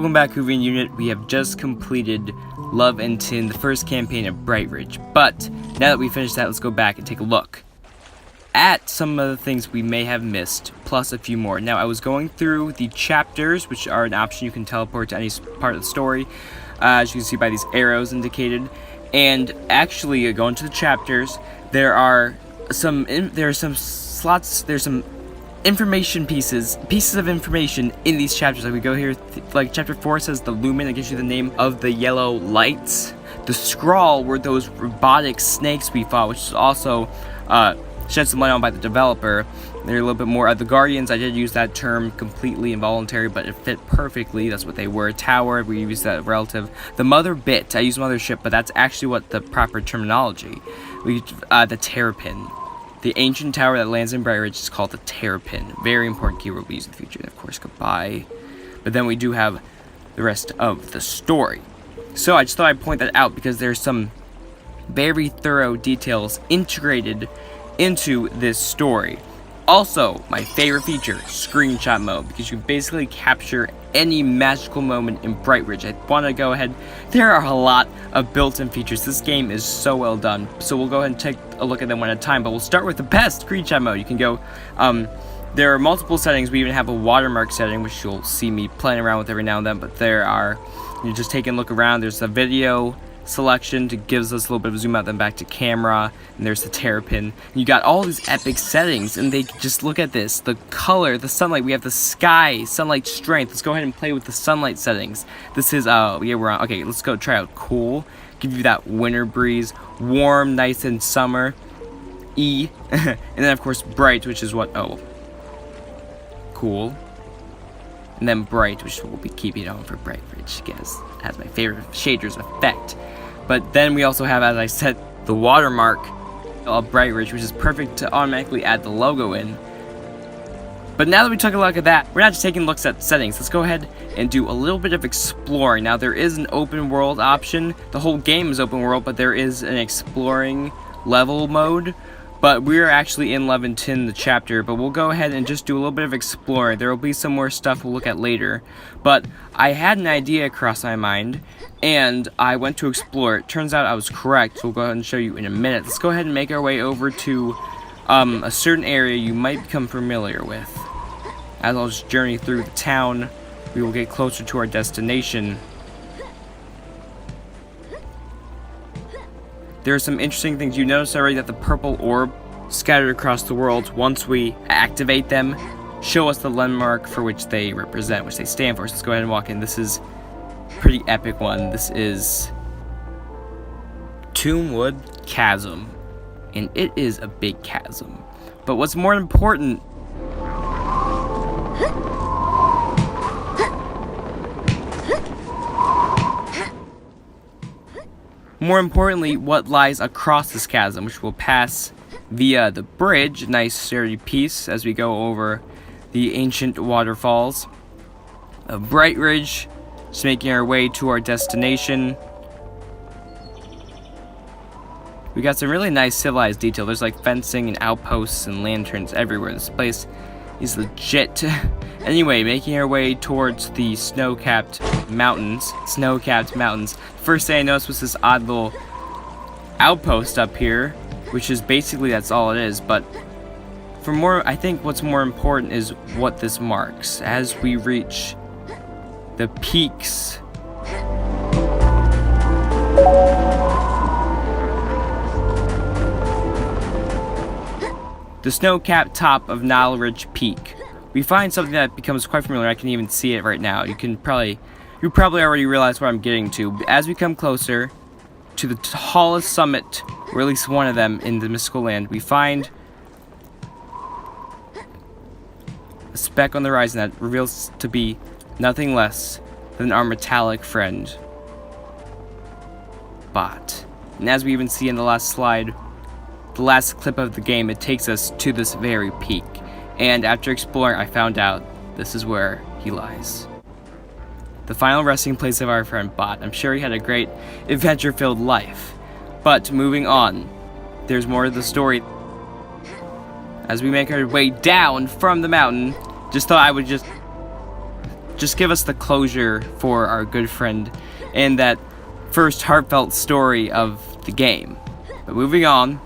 Welcome back, Whovian Unit. We have just completed Love and Tin, the first campaign of BrightRidge. But now that we finished that, let's go back and take a look at some of the things we may have missed, plus a few more. Now, I was going through the chapters, which are an option you can teleport to any part of the story, as you can see by these arrows indicated. And actually, going to the chapters, there's some information pieces of information in these chapters. Like we go here, like chapter 4 says the lumen, that gives you the name of the yellow lights. The scrawl were those robotic snakes we fought, which is also shed some light on by the developer. They're a little bit more the guardians. I did use that term completely involuntary, but it fit perfectly. That's what they were. Tower, we used that relative. The mother bit, I used mothership, but that's actually what the proper terminology. The terrapin. The ancient tower that lands in BrightRidge is called the terrapin. Very important keyword we use in the future. And of course, goodbye. But then we do have the rest of the story. So I just thought I'd point that out because there's some very thorough details integrated into this story. Also, my favorite feature, screenshot mode, because you can basically capture any magical moment in BrightRidge. I want to go ahead. There are a lot of built-in features. This game is so well done. So we'll go ahead and take a look at them one at a time. But we'll start with the best, screenshot mode. You can go. There are multiple settings. We even have a watermark setting, which you'll see me playing around with every now and then. But there are. You just take a look around. There's a video selection to gives us a little bit of a zoom out, then back to camera, and there's the terrapin. You got all these epic settings, and they just look at this, the color, the sunlight. We have the sky, sunlight strength. Let's go ahead and play with the sunlight settings. This is yeah, we're on. Okay, let's go try out cool. Give you that winter breeze, warm, nice and summer. E and then of course bright, which is what cool. And then bright, which we'll be keeping on for BrightRidge, because it has my favorite shaders effect. But then we also have, as I said, the watermark of BrightRidge, which is perfect to automatically add the logo in. But now that we took a look at that, we're not just taking looks at settings. Let's go ahead and do a little bit of exploring. Now, there is an open world option. The whole game is open world, but there is an exploring level mode. But we're actually in Love and Tin, the chapter, but we'll go ahead and just do a little bit of exploring. There will be some more stuff we'll look at later. But I had an idea across my mind, and I went to explore. It turns out I was correct, so we'll go ahead and show you in a minute. Let's go ahead and make our way over to a certain area you might become familiar with. As I'll just journey through the town, we will get closer to our destination. There are some interesting things. You notice already that the purple orb scattered across the world, once we activate them, show us the landmark for which they represent, which they stand for. So let's go ahead and walk in. This is a pretty epic one. This is Tombwood Chasm, and it is a big chasm. But what's more important, what lies across this chasm, which will pass via the bridge, nice sturdy piece, as we go over the ancient waterfalls of BrightRidge, just making our way to our destination. We got some really nice civilized detail. There's like fencing and outposts and lanterns everywhere. This place is legit. Anyway, making our way towards the snow-capped mountains. First thing I noticed was this odd little outpost up here, which is basically, that's all it is. But for more, I think what's more important is what this marks. As we reach the peaks, the snow-capped top of Nile Ridge Peak, we find something that becomes quite familiar. I can even see it right now. You probably already realize what I'm getting to. As we come closer to the tallest summit, or at least one of them in the mystical land, we find a speck on the horizon that reveals to be nothing less than our metallic friend, Bot. And as we even see in the last slide, the last clip of the game, it takes us to this very peak. And after exploring, I found out this is where he lies. The final resting place of our friend Bot. I'm sure he had a great adventure-filled life. But moving on, there's more to the story. As we make our way down from the mountain, just thought I would just just give us the closure for our good friend and that first heartfelt story of the game. But moving on,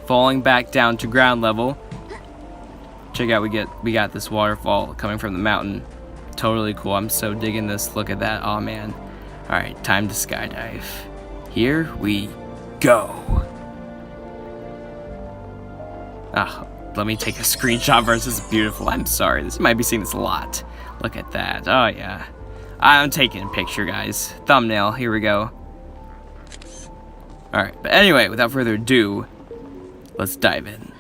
falling back down to ground level. Check out, we got this waterfall coming from the mountain. Totally cool. I'm so digging this. Look at that. Oh man. Alright, time to skydive. Here we go. Let me take a screenshot first. This is beautiful. I'm sorry. You might be seeing this a lot. Look at that. Oh yeah. I'm taking a picture, guys. Thumbnail. Here we go. Alright, but anyway, without further ado, let's dive in.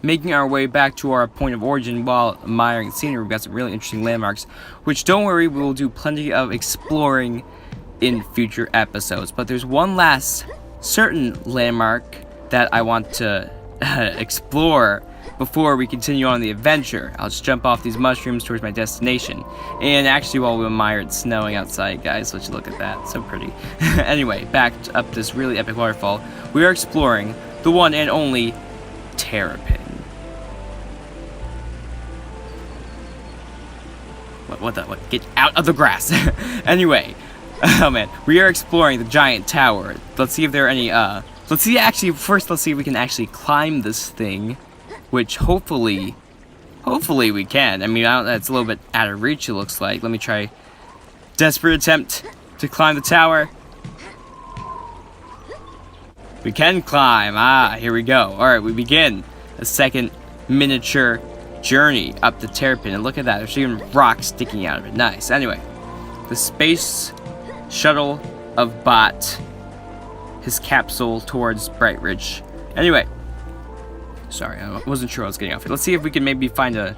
Making our way back to our point of origin while admiring the scenery, we've got some really interesting landmarks, which, don't worry, we will do plenty of exploring in future episodes. But there's one last certain landmark that I want to explore before we continue on the adventure. I'll just jump off these mushrooms towards my destination. And actually, while we admire it's snowing outside, guys, let's look at that. So pretty. Anyway, back up this really epic waterfall, we are exploring the one and only Terrapin. What? Get out of the grass. Anyway, oh man, we are exploring the giant tower. Let's see if there are any, let's see if we can actually climb this thing, which hopefully we can. I mean, it's a little bit out of reach, it looks like. Let me try. Desperate attempt to climb the tower. We can climb. Here we go. Alright, we begin a second miniature journey up the Terrapin, and look at that, there's even rocks sticking out of it. Nice. Anyway, the space shuttle of Bot, his capsule towards BrightRidge. Anyway, sorry, I wasn't sure I was getting off it. Let's see if we can maybe find a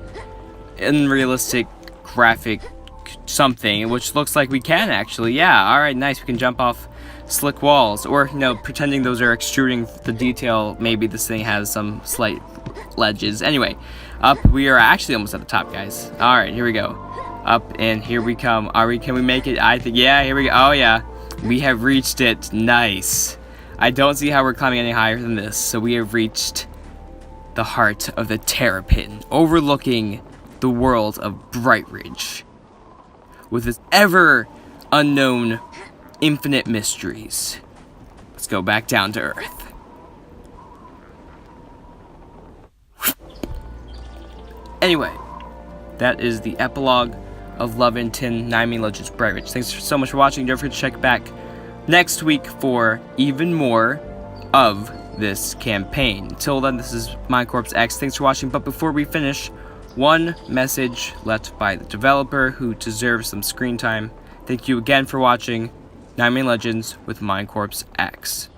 unrealistic graphic something, which looks like we can actually. Yeah, alright, nice. We can jump off slick walls, or, you know, pretending those are extruding the detail. Maybe this thing has some slight ledges. Anyway, up, we are actually almost at the top, guys. Alright, here we go. Up, and here we come. Can we make it? I think, yeah, here we go. Oh yeah, we have reached it. Nice. I don't see how we're climbing any higher than this. So we have reached the heart of the Terrapin, overlooking the world of BrightRidge, with its ever unknown infinite mysteries. Let's go back down to Earth. Anyway, that is the epilogue of Love and Tin, Nimian Legends BrightRidge. Thanks so much for watching. Don't forget to check back next week for even more of this campaign. Until then, this is MineCorpsX. Thanks for watching. But before we finish, one message left by the developer who deserves some screen time. Thank you again for watching Nimian Legends with MineCorpsX.